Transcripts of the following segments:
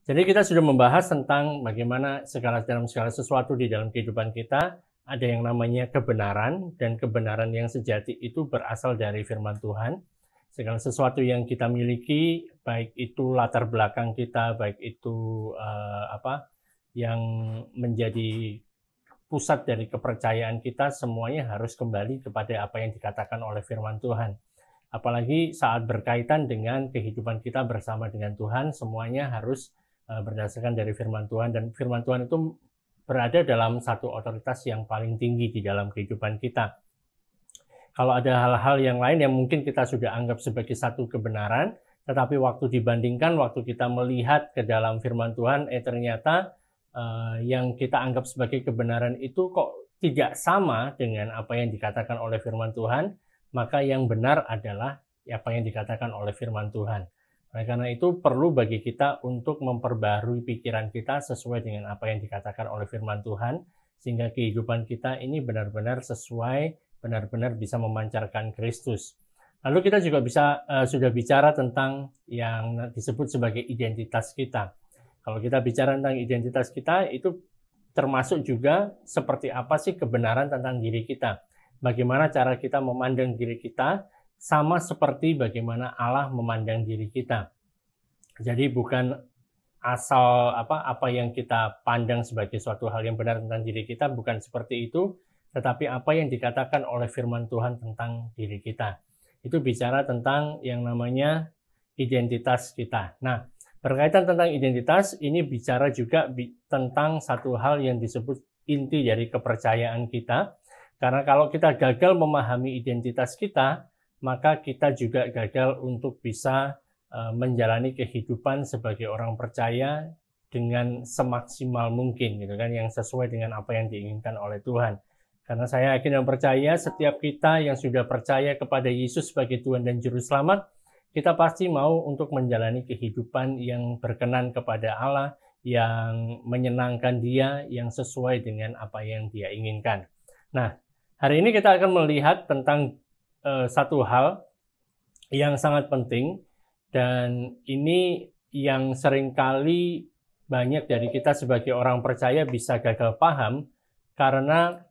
Jadi kita sudah membahas tentang bagaimana dalam segala sesuatu di dalam kehidupan kita ada yang namanya kebenaran, dan kebenaran yang sejati itu berasal dari firman Tuhan. Segala sesuatu yang kita miliki, baik itu latar belakang kita, baik itu yang menjadi pusat dari kepercayaan kita, semuanya harus kembali kepada apa yang dikatakan oleh firman Tuhan. Apalagi saat berkaitan dengan kehidupan kita bersama dengan Tuhan, semuanya harus berdasarkan dari firman Tuhan, dan firman Tuhan itu berada dalam satu otoritas yang paling tinggi di dalam kehidupan kita. Kalau ada hal-hal yang lain yang mungkin kita sudah anggap sebagai satu kebenaran, tetapi waktu dibandingkan, waktu kita melihat ke dalam firman Tuhan, ternyata yang kita anggap sebagai kebenaran itu kok tidak sama dengan apa yang dikatakan oleh firman Tuhan, maka yang benar adalah apa yang dikatakan oleh firman Tuhan. Oleh karena itu perlu bagi kita untuk memperbarui pikiran kita sesuai dengan apa yang dikatakan oleh firman Tuhan, sehingga kehidupan kita ini benar-benar sesuai, benar-benar bisa memancarkan Kristus. Lalu kita juga sudah bicara tentang yang disebut sebagai identitas kita. Kalau kita bicara tentang identitas kita, itu termasuk juga seperti apa sih kebenaran tentang diri kita. Bagaimana cara kita memandang diri kita, sama seperti bagaimana Allah memandang diri kita. Jadi bukan asal apa yang kita pandang sebagai suatu hal yang benar tentang diri kita, bukan seperti itu, tetapi apa yang dikatakan oleh firman Tuhan tentang diri kita. Itu bicara tentang yang namanya identitas kita. Nah, berkaitan tentang identitas, ini bicara juga tentang satu hal yang disebut inti dari kepercayaan kita. Karena kalau kita gagal memahami identitas kita, maka kita juga gagal untuk bisa menjalani kehidupan sebagai orang percaya dengan semaksimal mungkin, gitu kan, yang sesuai dengan apa yang diinginkan oleh Tuhan. Karena saya yakin dan percaya setiap kita yang sudah percaya kepada Yesus sebagai Tuhan dan Juru Selamat, kita pasti mau untuk menjalani kehidupan yang berkenan kepada Allah, yang menyenangkan Dia, yang sesuai dengan apa yang Dia inginkan. Nah, hari ini kita akan melihat tentang satu hal yang sangat penting, dan ini yang seringkali banyak dari kita sebagai orang percaya bisa gagal paham karena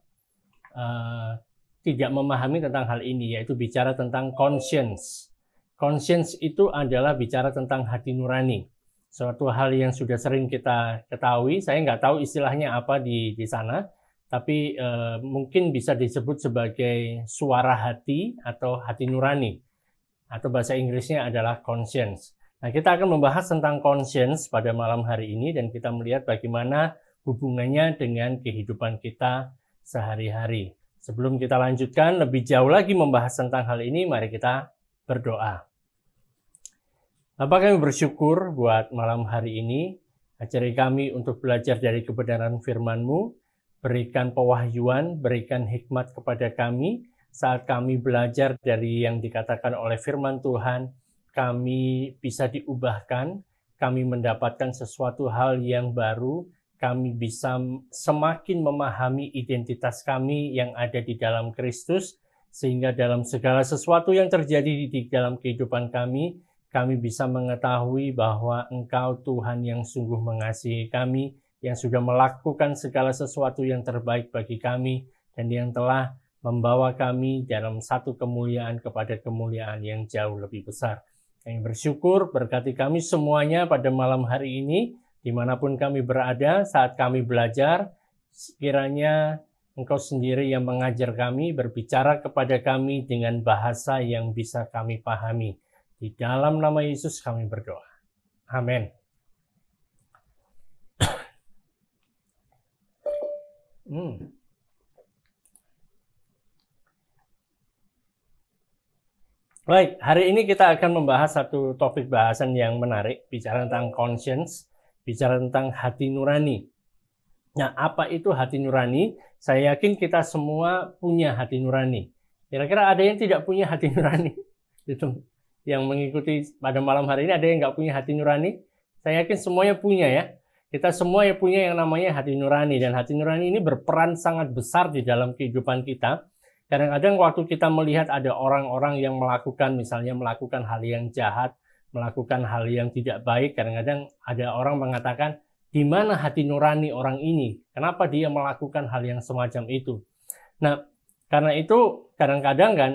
tidak memahami tentang hal ini, yaitu bicara tentang conscience. Conscience itu adalah bicara tentang hati nurani. Suatu hal yang sudah sering kita ketahui, saya nggak tahu istilahnya apa di sana, tapi mungkin bisa disebut sebagai suara hati atau hati nurani. Atau bahasa Inggrisnya adalah conscience. Nah, kita akan membahas tentang conscience pada malam hari ini, dan kita melihat bagaimana hubungannya dengan kehidupan kita sehari-hari. Sebelum kita lanjutkan lebih jauh lagi membahas tentang hal ini, mari kita berdoa. Bapa, kami bersyukur buat malam hari ini. Ajari kami untuk belajar dari kebenaran firman-Mu. Berikan pewahyuan, berikan hikmat kepada kami saat kami belajar dari yang dikatakan oleh firman Tuhan. Kami bisa diubahkan, kami mendapatkan sesuatu hal yang baru, kami bisa semakin memahami identitas kami yang ada di dalam Kristus, sehingga dalam segala sesuatu yang terjadi di dalam kehidupan kami bisa mengetahui bahwa Engkau Tuhan yang sungguh mengasihi kami, yang sudah melakukan segala sesuatu yang terbaik bagi kami, dan yang telah membawa kami dalam satu kemuliaan kepada kemuliaan yang jauh lebih besar. Kami bersyukur, berkati kami semuanya pada malam hari ini, dimanapun kami berada saat kami belajar, kiranya Engkau sendiri yang mengajar kami, berbicara kepada kami dengan bahasa yang bisa kami pahami. Di dalam nama Yesus kami berdoa. Amin. Baik, hari ini kita akan membahas satu topik bahasan yang menarik, bicara tentang conscience, bicara tentang hati nurani. Nah, apa itu hati nurani? Saya yakin kita semua punya hati nurani. Kira-kira ada yang tidak punya hati nurani? Itu yang mengikuti pada malam hari ini, ada yang nggak punya hati nurani? Saya yakin semuanya punya ya. Kita semua yang punya yang namanya hati nurani, dan hati nurani ini berperan sangat besar di dalam kehidupan kita. Kadang-kadang waktu kita melihat ada orang-orang yang melakukan hal yang jahat, melakukan hal yang tidak baik. Kadang-kadang ada orang mengatakan, di mana hati nurani orang ini? Kenapa dia melakukan hal yang semacam itu? Nah, karena itu kadang-kadang kan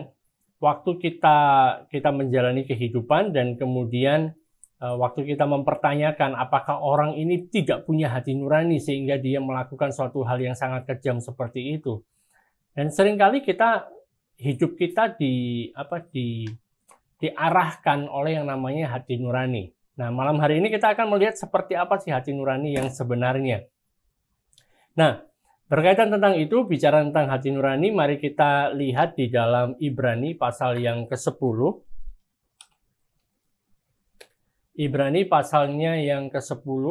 waktu kita menjalani kehidupan dan kemudian waktu kita mempertanyakan apakah orang ini tidak punya hati nurani sehingga dia melakukan suatu hal yang sangat kejam seperti itu. Dan seringkali hidup kita diarahkan oleh yang namanya hati nurani. Nah, malam hari ini kita akan melihat seperti apa sih hati nurani yang sebenarnya. Nah, berkaitan tentang itu, bicara tentang hati nurani, mari kita lihat di dalam Ibrani pasal yang ke-10. Ibrani pasalnya yang ke-10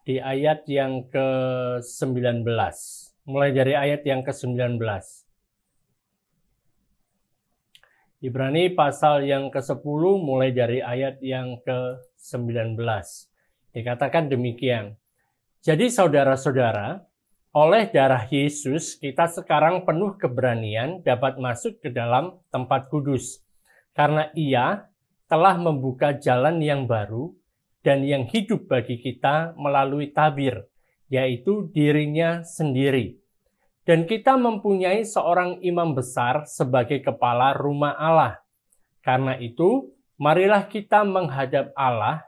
di ayat yang ke-19. Mulai dari ayat yang ke-19. Ibrani pasal yang ke-10 mulai dari ayat yang ke-19. Dikatakan demikian. Jadi saudara-saudara, oleh darah Yesus kita sekarang penuh keberanian dapat masuk ke dalam tempat kudus. Karena Ia telah membuka jalan yang baru dan yang hidup bagi kita melalui tabir, yaitu dirinya sendiri. Dan kita mempunyai seorang imam besar sebagai kepala rumah Allah. Karena itu, marilah kita menghadap Allah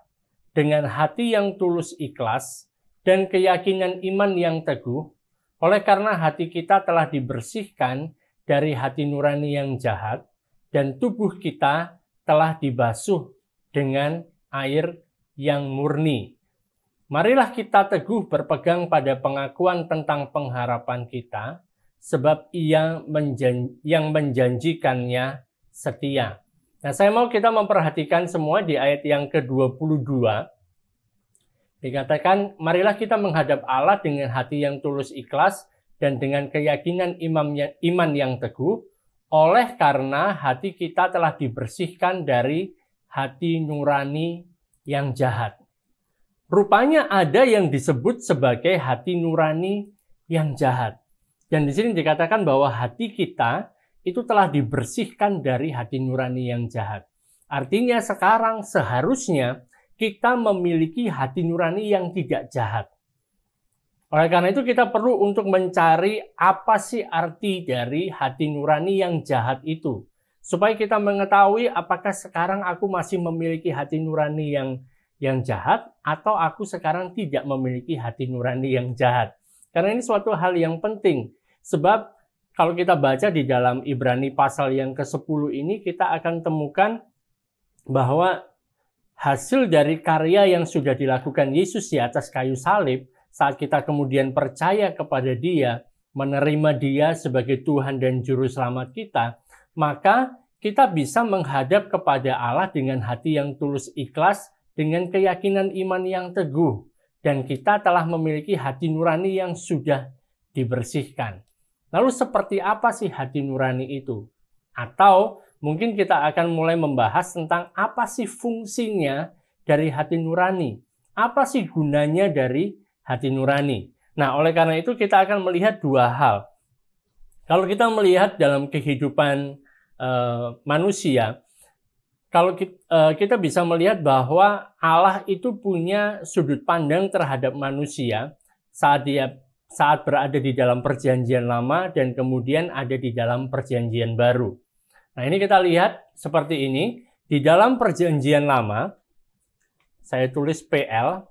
dengan hati yang tulus ikhlas dan keyakinan iman yang teguh, oleh karena hati kita telah dibersihkan dari hati nurani yang jahat, dan tubuh kita telah dibasuh dengan air yang murni. Marilah kita teguh berpegang pada pengakuan tentang pengharapan kita, sebab Ia yang menjanjikannya setia. Nah, saya mau kita memperhatikan semua di ayat yang ke-22. Dikatakan, marilah kita menghadap Allah dengan hati yang tulus ikhlas dan dengan keyakinan iman yang teguh, oleh karena hati kita telah dibersihkan dari hati nurani yang jahat. Rupanya ada yang disebut sebagai hati nurani yang jahat. Dan di sini dikatakan bahwa hati kita itu telah dibersihkan dari hati nurani yang jahat. Artinya sekarang seharusnya kita memiliki hati nurani yang tidak jahat. Oleh karena itu kita perlu untuk mencari apa sih arti dari hati nurani yang jahat itu. Supaya kita mengetahui apakah sekarang aku masih memiliki hati nurani yang jahat atau aku sekarang tidak memiliki hati nurani yang jahat. Karena ini suatu hal yang penting. Sebab kalau kita baca di dalam Ibrani pasal yang ke-10 ini kita akan temukan bahwa hasil dari karya yang sudah dilakukan Yesus di atas kayu salib, saat kita kemudian percaya kepada Dia, menerima Dia sebagai Tuhan dan Juru Selamat kita, maka kita bisa menghadap kepada Allah dengan hati yang tulus ikhlas, dengan keyakinan iman yang teguh. Dan kita telah memiliki hati nurani yang sudah dibersihkan. Lalu seperti apa sih hati nurani itu? Atau mungkin kita akan mulai membahas tentang apa sih fungsinya dari hati nurani? Apa sih gunanya dari hati nurani? Nah, oleh karena itu kita akan melihat dua hal. Kalau kita melihat dalam kehidupan manusia, kalau kita bisa melihat bahwa Allah itu punya sudut pandang terhadap manusia saat berada di dalam perjanjian lama dan kemudian ada di dalam perjanjian baru. Nah, ini kita lihat seperti ini. Di dalam perjanjian lama, saya tulis PL,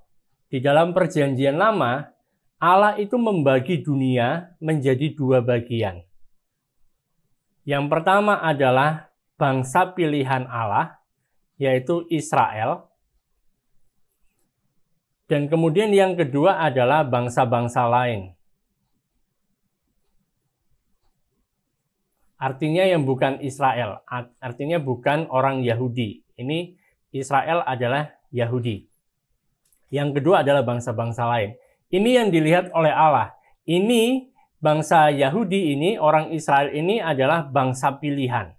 di dalam perjanjian lama, Allah itu membagi dunia menjadi dua bagian. Yang pertama adalah bangsa pilihan Allah, yaitu Israel. Dan kemudian yang kedua adalah bangsa-bangsa lain. Artinya yang bukan Israel, artinya bukan orang Yahudi. Ini Israel adalah Yahudi. Yang kedua adalah bangsa-bangsa lain. Ini yang dilihat oleh Allah. Ini bangsa Yahudi ini, orang Israel ini adalah bangsa pilihan.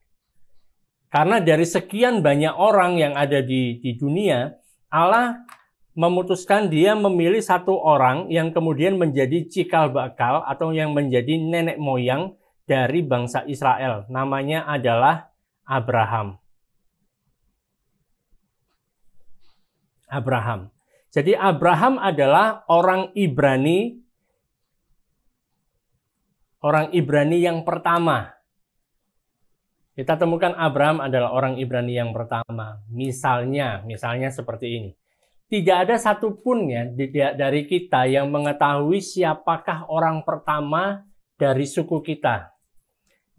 Karena dari sekian banyak orang yang ada di dunia, Allah memutuskan Dia memilih satu orang yang kemudian menjadi cikal bakal atau yang menjadi nenek moyang dari bangsa Israel. Namanya adalah Abraham. Abraham. Jadi Abraham adalah orang Ibrani yang pertama. Kita temukan Abraham adalah orang Ibrani yang pertama. Misalnya seperti ini. Tidak ada satupun ya dari kita yang mengetahui siapakah orang pertama dari suku kita.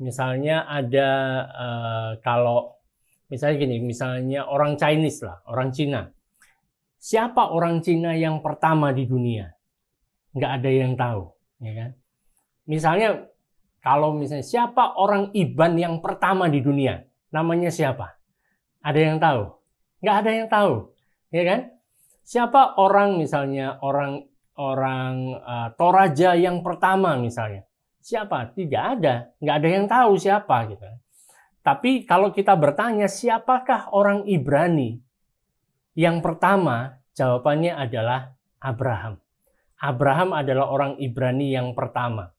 Misalnya ada kalau misalnya gini, misalnya orang Chinese lah, orang Cina. Siapa orang Cina yang pertama di dunia? Nggak ada yang tahu, ya kan? Misalnya kalau misalnya siapa orang Iban yang pertama di dunia? Namanya siapa? Ada yang tahu? Nggak ada yang tahu, ya kan? Siapa orang misalnya orang Toraja yang pertama misalnya? Siapa? Tidak ada, nggak ada yang tahu siapa gitu. Tapi kalau kita bertanya siapakah orang Ibrani yang pertama, jawabannya adalah Abraham. Abraham adalah orang Ibrani yang pertama.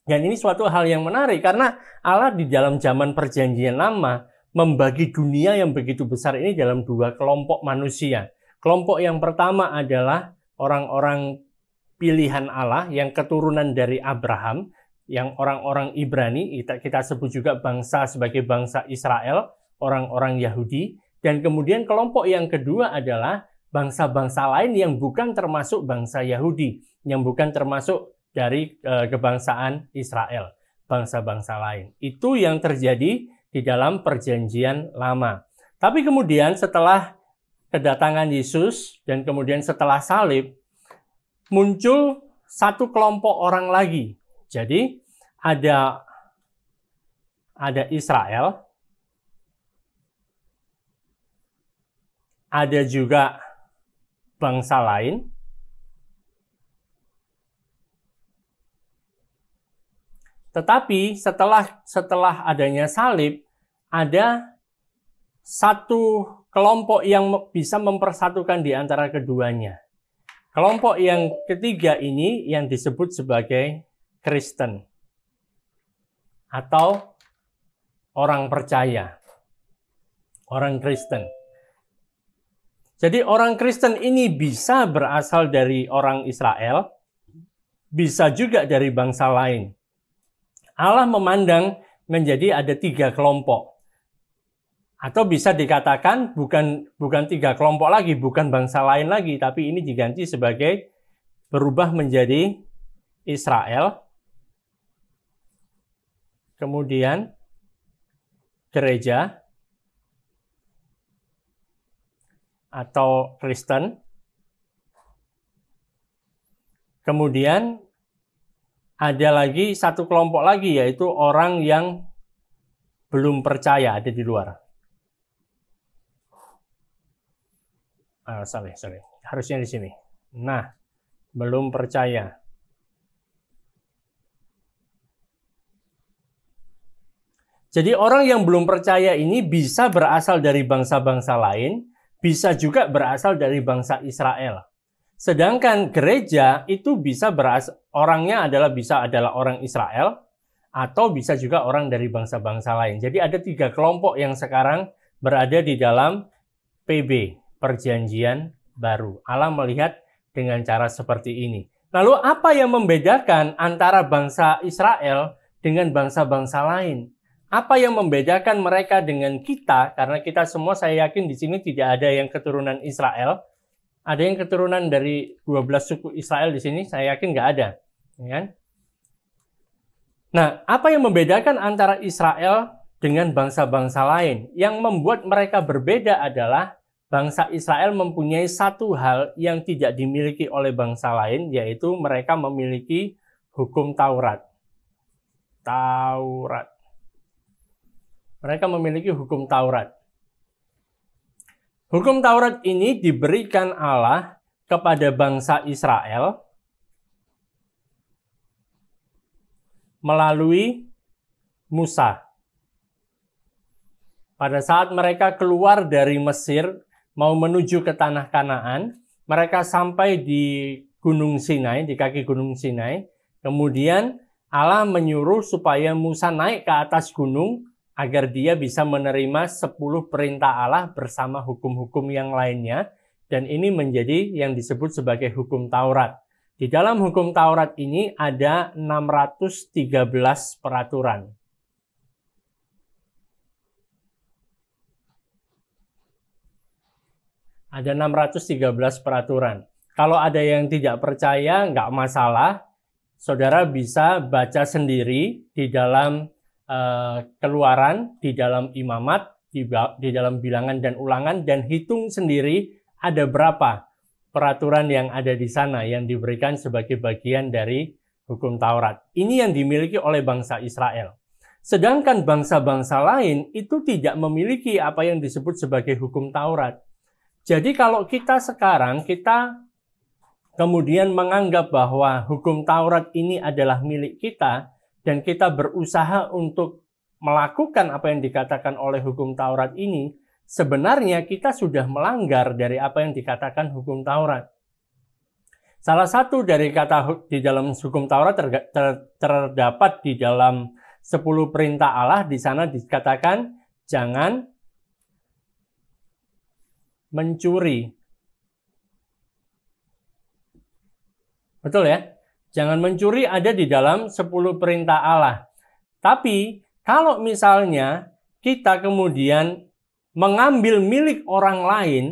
Dan ini suatu hal yang menarik karena Allah di dalam zaman Perjanjian Lama membagi dunia yang begitu besar ini dalam dua kelompok manusia. Kelompok yang pertama adalah orang-orang pilihan Allah yang keturunan dari Abraham, yang orang-orang Ibrani, kita sebut juga bangsa sebagai bangsa Israel, orang-orang Yahudi. Dan kemudian kelompok yang kedua adalah bangsa-bangsa lain yang bukan termasuk bangsa Yahudi, yang bukan termasuk dari kebangsaan Israel, bangsa-bangsa lain. Itu yang terjadi di dalam Perjanjian Lama. Tapi kemudian setelah kedatangan Yesus dan kemudian setelah salib, muncul satu kelompok orang lagi. Jadi ada Israel, ada juga bangsa lain, tetapi setelah adanya salib, ada satu kelompok yang bisa mempersatukan di antara keduanya. Kelompok yang ketiga ini yang disebut sebagai Kristen atau orang percaya, orang Kristen. Jadi orang Kristen ini bisa berasal dari orang Israel, bisa juga dari bangsa lain. Allah memandang menjadi ada tiga kelompok. Atau bisa dikatakan bukan tiga kelompok lagi, bukan bangsa lain lagi, tapi ini diganti sebagai berubah menjadi Israel, kemudian gereja atau Kristen, kemudian ada lagi satu kelompok lagi yaitu orang yang belum percaya, ada di luar. Sorry. Harusnya di sini. Nah, belum percaya. Jadi orang yang belum percaya ini bisa berasal dari bangsa-bangsa lain, bisa juga berasal dari bangsa Israel. Sedangkan gereja itu bisa orangnya bisa adalah orang Israel, atau bisa juga orang dari bangsa-bangsa lain. Jadi ada tiga kelompok yang sekarang berada di dalam PB. Perjanjian baru. Allah melihat dengan cara seperti ini. Lalu apa yang membedakan antara bangsa Israel dengan bangsa-bangsa lain? Apa yang membedakan mereka dengan kita? Karena kita semua, saya yakin di sini tidak ada yang keturunan Israel. Ada yang keturunan dari 12 suku Israel di sini, saya yakin nggak ada. Ya. Nah, apa yang membedakan antara Israel dengan bangsa-bangsa lain? Yang membuat mereka berbeda adalah bangsa Israel mempunyai satu hal yang tidak dimiliki oleh bangsa lain, yaitu mereka memiliki hukum Taurat. Mereka memiliki hukum Taurat. Hukum Taurat ini diberikan Allah kepada bangsa Israel melalui Musa. Pada saat mereka keluar dari Mesir, mau menuju ke tanah Kanaan, mereka sampai di Gunung Sinai, di kaki Gunung Sinai. Kemudian Allah menyuruh supaya Musa naik ke atas gunung agar dia bisa menerima 10 perintah Allah bersama hukum-hukum yang lainnya. dan ini menjadi yang disebut sebagai hukum Taurat. Di dalam hukum Taurat ini ada 613 peraturan. Ada 613 peraturan. Kalau ada yang tidak percaya, nggak masalah. Saudara bisa baca sendiri di dalam Keluaran, di dalam Imamat, di dalam Bilangan dan Ulangan, dan hitung sendiri ada berapa peraturan yang ada di sana yang diberikan sebagai bagian dari hukum Taurat. Ini yang dimiliki oleh bangsa Israel. Sedangkan bangsa-bangsa lain itu tidak memiliki apa yang disebut sebagai hukum Taurat. Jadi kalau kita sekarang, kita kemudian menganggap bahwa hukum Taurat ini adalah milik kita, dan kita berusaha untuk melakukan apa yang dikatakan oleh hukum Taurat ini, sebenarnya kita sudah melanggar dari apa yang dikatakan hukum Taurat. Salah satu dari kata di dalam hukum Taurat terdapat di dalam 10 perintah Allah. Di sana dikatakan jangan mencuri. Betul ya? Jangan mencuri ada di dalam 10 perintah Allah. Tapi kalau misalnya kita kemudian mengambil milik orang lain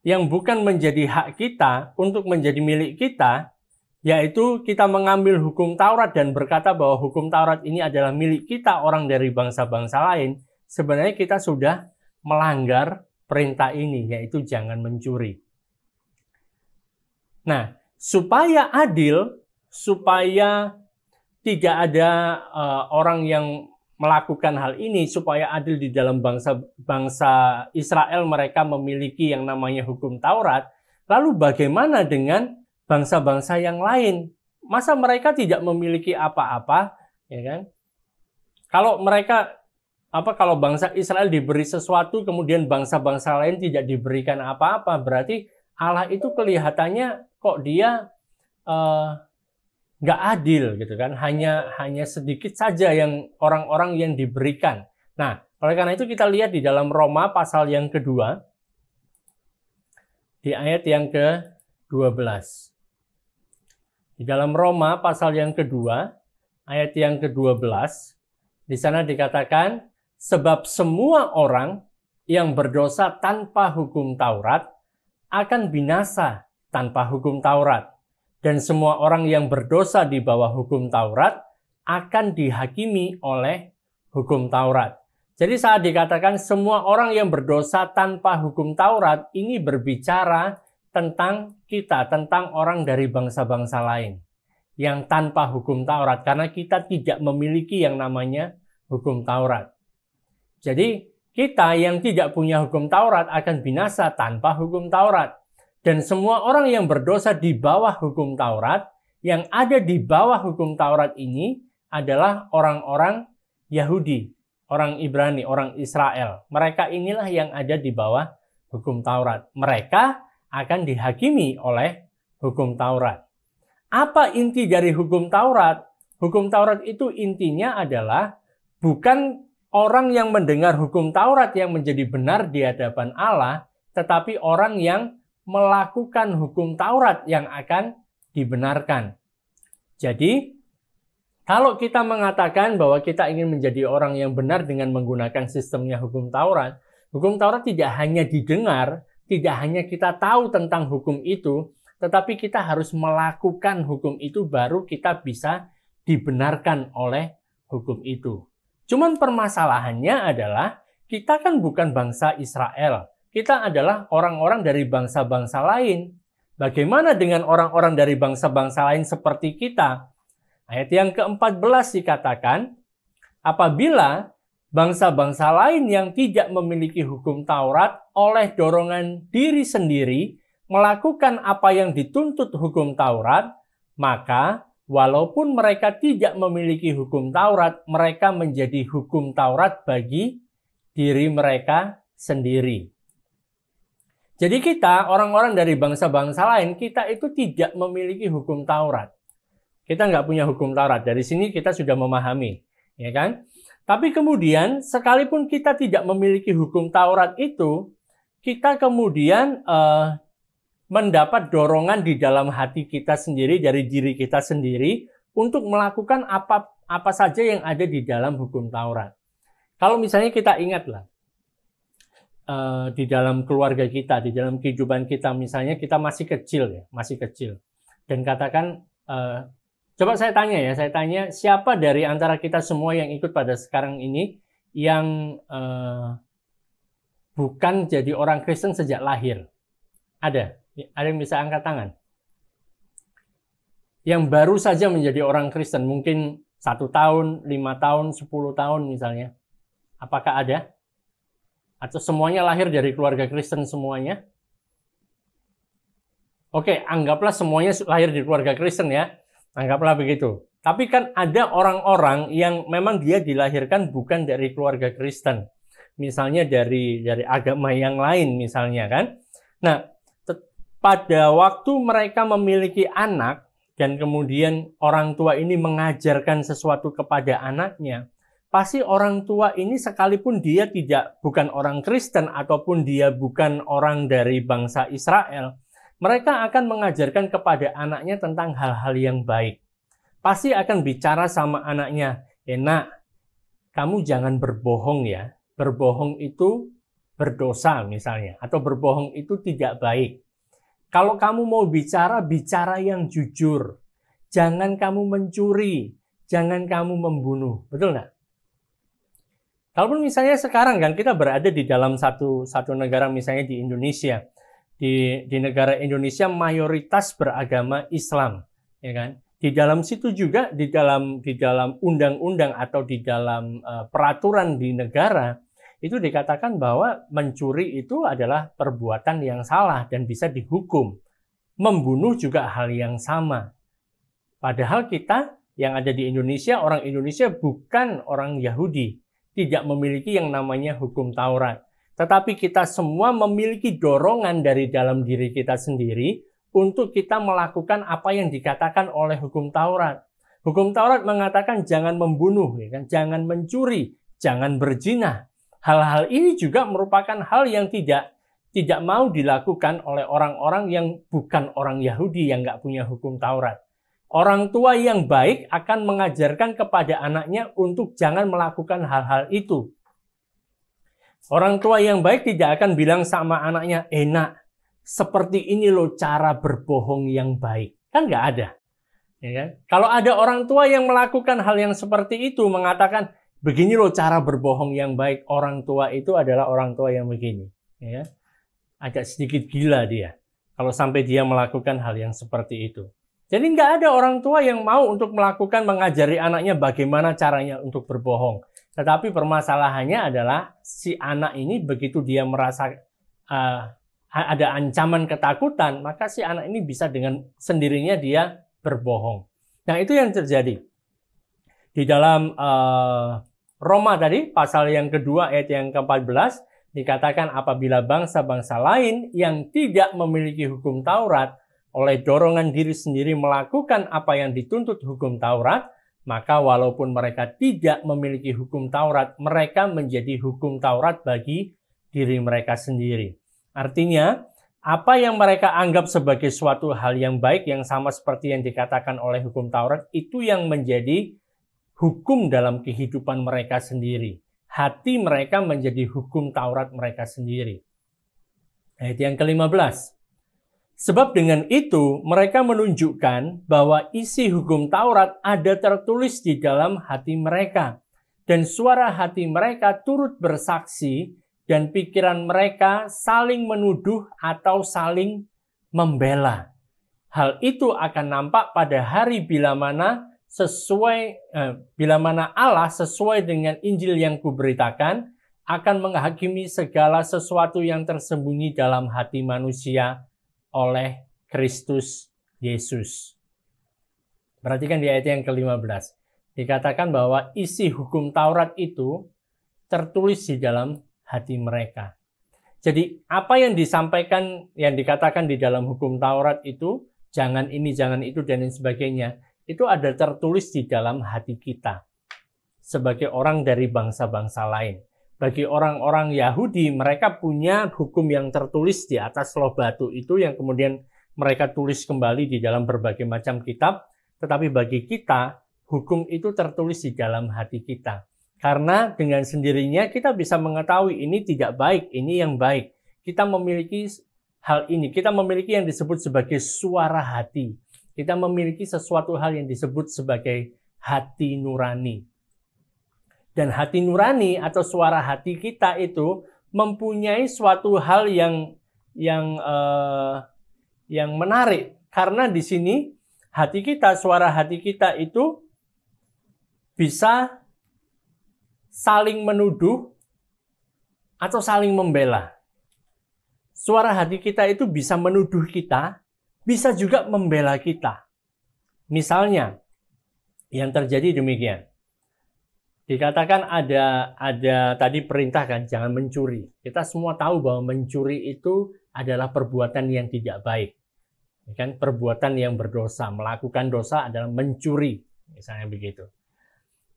yang bukan menjadi hak kita untuk menjadi milik kita, yaitu kita mengambil hukum Taurat dan berkata bahwa hukum Taurat ini adalah milik kita, orang dari bangsa-bangsa lain, sebenarnya kita sudah melanggar perintah ini, yaitu jangan mencuri. Nah, supaya adil, supaya tidak ada orang yang melakukan hal ini, supaya adil di dalam bangsa Israel, mereka memiliki yang namanya hukum Taurat. Lalu bagaimana dengan bangsa-bangsa yang lain? Masa mereka tidak memiliki apa-apa, ya kan? Kalau bangsa Israel diberi sesuatu, kemudian bangsa-bangsa lain tidak diberikan apa-apa, berarti Allah itu kelihatannya kok dia nggak adil gitu kan? Hanya sedikit saja yang orang-orang yang diberikan. Nah, oleh karena itu kita lihat di dalam Roma pasal yang kedua, di ayat yang ke-12. Di dalam Roma pasal yang kedua, ayat yang ke-12, di sana dikatakan, sebab semua orang yang berdosa tanpa hukum Taurat akan binasa tanpa hukum Taurat. Dan semua orang yang berdosa di bawah hukum Taurat akan dihakimi oleh hukum Taurat. Jadi saat dikatakan semua orang yang berdosa tanpa hukum Taurat, ini berbicara tentang kita, tentang orang dari bangsa-bangsa lain yang tanpa hukum Taurat, karena kita tidak memiliki yang namanya hukum Taurat. Jadi kita yang tidak punya hukum Taurat akan binasa tanpa hukum Taurat. Dan semua orang yang berdosa di bawah hukum Taurat, yang ada di bawah hukum Taurat ini adalah orang-orang Yahudi, orang Ibrani, orang Israel. Mereka inilah yang ada di bawah hukum Taurat. Mereka akan dihakimi oleh hukum Taurat. Apa inti dari hukum Taurat? Hukum Taurat itu intinya adalah bukan orang yang mendengar hukum Taurat yang menjadi benar di hadapan Allah, tetapi orang yang melakukan hukum Taurat yang akan dibenarkan. Jadi, kalau kita mengatakan bahwa kita ingin menjadi orang yang benar dengan menggunakan sistemnya hukum Taurat tidak hanya didengar, tidak hanya kita tahu tentang hukum itu, tetapi kita harus melakukan hukum itu baru kita bisa dibenarkan oleh hukum itu. Cuman permasalahannya adalah kita kan bukan bangsa Israel. Kita adalah orang-orang dari bangsa-bangsa lain. Bagaimana dengan orang-orang dari bangsa-bangsa lain seperti kita? Ayat yang ke-14 dikatakan, apabila bangsa-bangsa lain yang tidak memiliki hukum Taurat oleh dorongan diri sendiri melakukan apa yang dituntut hukum Taurat, maka walaupun mereka tidak memiliki hukum Taurat, mereka menjadi hukum Taurat bagi diri mereka sendiri. Jadi kita, orang-orang dari bangsa-bangsa lain, kita itu tidak memiliki hukum Taurat. Kita nggak punya hukum Taurat. Dari sini kita sudah memahami, ya kan? Tapi kemudian, sekalipun kita tidak memiliki hukum Taurat itu, kita kemudian mendapat dorongan di dalam hati kita sendiri, dari diri kita sendiri, untuk melakukan apa saja yang ada di dalam hukum Taurat. Kalau misalnya kita ingatlah, di dalam keluarga kita, di dalam kehidupan kita, misalnya kita masih kecil ya, masih kecil. Dan katakan, coba saya tanya, siapa dari antara kita semua yang ikut pada sekarang ini yang bukan jadi orang Kristen sejak lahir? Ada yang bisa angkat tangan? Yang baru saja menjadi orang Kristen, mungkin 1 tahun, 5 tahun, 10 tahun misalnya. Apakah ada? Atau semuanya lahir dari keluarga Kristen semuanya? Oke, anggaplah semuanya lahir dari keluarga Kristen ya. Anggaplah begitu. Tapi kan ada orang-orang yang memang dia dilahirkan bukan dari keluarga Kristen. Misalnya dari agama yang lain misalnya kan. Nah, pada waktu mereka memiliki anak dan kemudian orang tua ini mengajarkan sesuatu kepada anaknya, pasti orang tua ini sekalipun dia bukan orang Kristen ataupun dia bukan orang dari bangsa Israel, mereka akan mengajarkan kepada anaknya tentang hal-hal yang baik. Pasti akan bicara sama anaknya, "Nak, kamu jangan berbohong ya. Berbohong itu berdosa misalnya, atau berbohong itu tidak baik. Kalau kamu mau bicara yang jujur. Jangan kamu mencuri, jangan kamu membunuh." Betul nggak? Kalaupun misalnya sekarang kan kita berada di dalam satu negara, misalnya di Indonesia. Di negara Indonesia mayoritas beragama Islam, ya kan? Di dalam situ juga, di dalam undang-undang atau di dalam peraturan di negara, itu dikatakan bahwa mencuri itu adalah perbuatan yang salah dan bisa dihukum. Membunuh juga hal yang sama. Padahal kita yang ada di Indonesia, orang Indonesia bukan orang Yahudi, tidak memiliki yang namanya hukum Taurat. Tetapi kita semua memiliki dorongan dari dalam diri kita sendiri untuk kita melakukan apa yang dikatakan oleh hukum Taurat. Hukum Taurat mengatakan jangan membunuh, ya kan? Jangan mencuri, jangan berzina. Hal-hal ini juga merupakan hal yang tidak mau dilakukan oleh orang-orang yang bukan orang Yahudi yang nggak punya hukum Taurat. Orang tua yang baik akan mengajarkan kepada anaknya untuk jangan melakukan hal-hal itu. Orang tua yang baik tidak akan bilang sama anaknya, "Nak, seperti ini loh cara berbohong yang baik." Kan nggak ada. Ya kan? Kalau ada orang tua yang melakukan hal yang seperti itu, mengatakan, "Begini loh cara berbohong yang baik," orang tua itu adalah orang tua yang begini. Ya. Agak sedikit gila dia kalau sampai dia melakukan hal yang seperti itu. Jadi nggak ada orang tua yang mau untuk mengajari anaknya bagaimana caranya untuk berbohong. Tetapi permasalahannya adalah si anak ini begitu dia merasa ada ancaman ketakutan, maka si anak ini bisa dengan sendirinya dia berbohong. Nah, itu yang terjadi. Di dalam Roma tadi, pasal yang kedua ayat yang ke-14, dikatakan apabila bangsa-bangsa lain yang tidak memiliki hukum Taurat oleh dorongan diri sendiri melakukan apa yang dituntut hukum Taurat, maka walaupun mereka tidak memiliki hukum Taurat, mereka menjadi hukum Taurat bagi diri mereka sendiri. Artinya, apa yang mereka anggap sebagai suatu hal yang baik, yang sama seperti yang dikatakan oleh hukum Taurat, itu yang menjadi hukum dalam kehidupan mereka sendiri. Hati mereka menjadi hukum Taurat mereka sendiri. Ayat yang ke-15. Sebab dengan itu mereka menunjukkan bahwa isi hukum Taurat ada tertulis di dalam hati mereka. Dan suara hati mereka turut bersaksi dan pikiran mereka saling menuduh atau saling membela. Hal itu akan nampak pada hari bila mana Allah sesuai dengan Injil yang kuberitakan akan menghakimi segala sesuatu yang tersembunyi dalam hati manusia oleh Kristus Yesus. Perhatikan di ayat yang ke-15. Dikatakan bahwa isi hukum Taurat itu tertulis di dalam hati mereka. Jadi apa yang disampaikan, yang dikatakan di dalam hukum Taurat itu, jangan ini, jangan itu, dan lain sebagainya, itu ada tertulis di dalam hati kita sebagai orang dari bangsa-bangsa lain. Bagi orang-orang Yahudi, mereka punya hukum yang tertulis di atas loh batu itu yang kemudian mereka tulis kembali di dalam berbagai macam kitab. Tetapi bagi kita, hukum itu tertulis di dalam hati kita. Karena dengan sendirinya kita bisa mengetahui ini tidak baik, ini yang baik. Kita memiliki hal ini, kita memiliki yang disebut sebagai suara hati. Kita memiliki sesuatu hal yang disebut sebagai hati nurani. Dan hati nurani atau suara hati kita itu mempunyai suatu hal yang menarik. Karena di sini hati kita, suara hati kita itu bisa saling menuduh atau saling membela. Suara hati kita itu bisa menuduh kita, bisa juga membela kita. Misalnya, yang terjadi demikian. Dikatakan ada tadi perintah kan, jangan mencuri. Kita semua tahu bahwa mencuri itu adalah perbuatan yang tidak baik. Kan perbuatan yang berdosa, melakukan dosa adalah mencuri, misalnya begitu.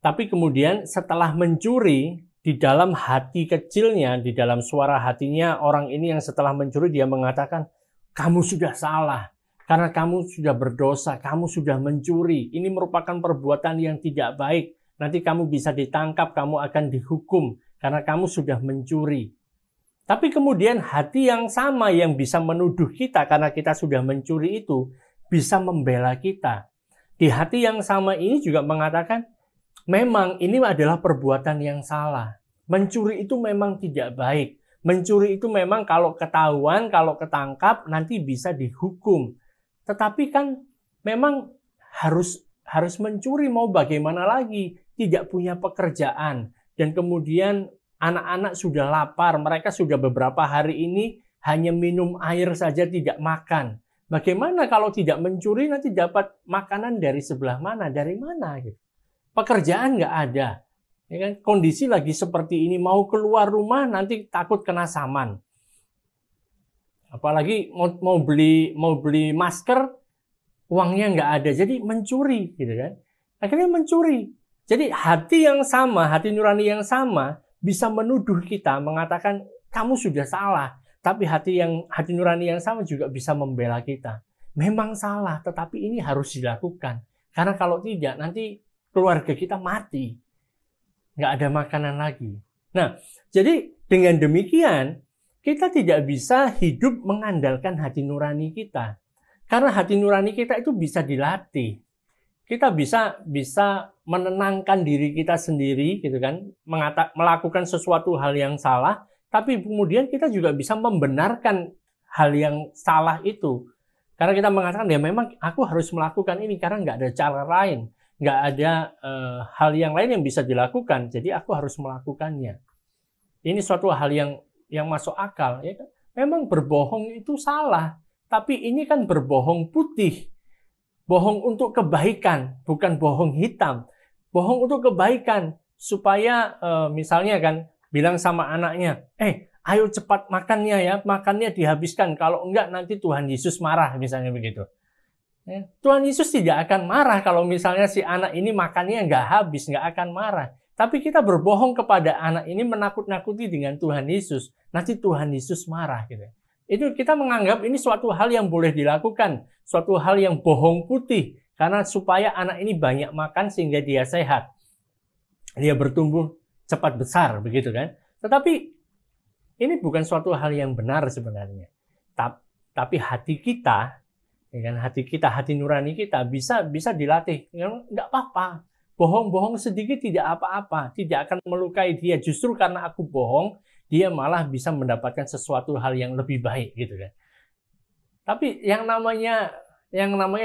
Tapi kemudian setelah mencuri, di dalam hati kecilnya, di dalam suara hatinya orang ini yang setelah mencuri dia mengatakan, kamu sudah salah, karena kamu sudah berdosa, kamu sudah mencuri. Ini merupakan perbuatan yang tidak baik. Nanti kamu bisa ditangkap, kamu akan dihukum karena kamu sudah mencuri. Tapi kemudian hati yang sama yang bisa menuduh kita karena kita sudah mencuri itu bisa membela kita. Di hati yang sama ini juga mengatakan, memang ini adalah perbuatan yang salah. Mencuri itu memang tidak baik. Mencuri itu memang kalau ketahuan, kalau ketangkap nanti bisa dihukum. Tetapi kan memang harus mencuri, mau bagaimana lagi? Tidak punya pekerjaan. Dan kemudian anak-anak sudah lapar. Mereka sudah beberapa hari ini hanya minum air saja, tidak makan. Bagaimana kalau tidak mencuri nanti dapat makanan dari sebelah mana? Dari mana? Gitu. Pekerjaan nggak ada. Ya kan? Kondisi lagi seperti ini. Mau keluar rumah nanti takut kena saman. Apalagi mau beli masker, uangnya nggak ada. Jadi mencuri. Gitu kan? Akhirnya mencuri. Jadi hati yang sama, hati nurani yang sama bisa menuduh kita, mengatakan kamu sudah salah. Tapi hati nurani yang sama juga bisa membela kita. Memang salah, tetapi ini harus dilakukan. Karena kalau tidak, nanti keluarga kita mati. Nggak ada makanan lagi. Nah, jadi dengan demikian, kita tidak bisa hidup mengandalkan hati nurani kita. Karena hati nurani kita itu bisa dilatih. Kita bisa menenangkan diri kita sendiri, gitu kan, melakukan sesuatu hal yang salah, tapi kemudian kita juga bisa membenarkan hal yang salah itu. Karena kita mengatakan, ya memang aku harus melakukan ini karena nggak ada cara lain, nggak ada hal yang lain yang bisa dilakukan, jadi aku harus melakukannya. Ini suatu hal yang masuk akal, ya kan? Memang berbohong itu salah, tapi ini kan berbohong putih. Bohong untuk kebaikan, bukan bohong hitam. Bohong untuk kebaikan, supaya misalnya kan bilang sama anaknya, ayo cepat makannya ya, makannya dihabiskan. Kalau enggak nanti Tuhan Yesus marah, misalnya begitu. Tuhan Yesus tidak akan marah kalau misalnya si anak ini makannya nggak habis, nggak akan marah. Tapi kita berbohong kepada anak ini menakut-nakuti dengan Tuhan Yesus. Nanti Tuhan Yesus marah gitu. Itu kita menganggap ini suatu hal yang boleh dilakukan, suatu hal yang bohong putih, karena supaya anak ini banyak makan sehingga dia sehat, dia bertumbuh cepat besar, begitu kan? Tetapi ini bukan suatu hal yang benar sebenarnya. Tapi hati kita, ya kan, hati nurani kita bisa dilatih. Nggak apa-apa, bohong-bohong sedikit tidak apa-apa, tidak akan melukai dia. Justru karena aku bohong, dia malah bisa mendapatkan sesuatu hal yang lebih baik, gitu kan. Tapi yang namanya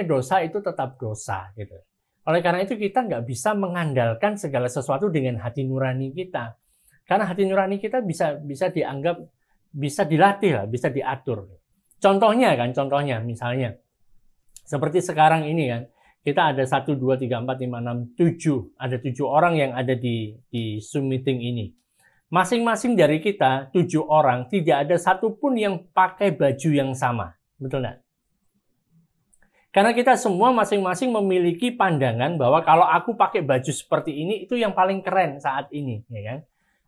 dosa itu tetap dosa, gitu. Oleh karena itu kita nggak bisa mengandalkan segala sesuatu dengan hati nurani kita. Karena hati nurani kita bisa dianggap, bisa dilatih lah, bisa diatur. Contohnya misalnya seperti sekarang ini kan, kita ada 1, 2, 3, 4, 5, 6, 7. Ada 7 orang yang ada di Zoom meeting ini. Masing-masing dari kita, 7 orang, tidak ada satupun yang pakai baju yang sama. Betul nggak? Karena kita semua masing-masing memiliki pandangan bahwa kalau aku pakai baju seperti ini, itu yang paling keren saat ini. Ya kan?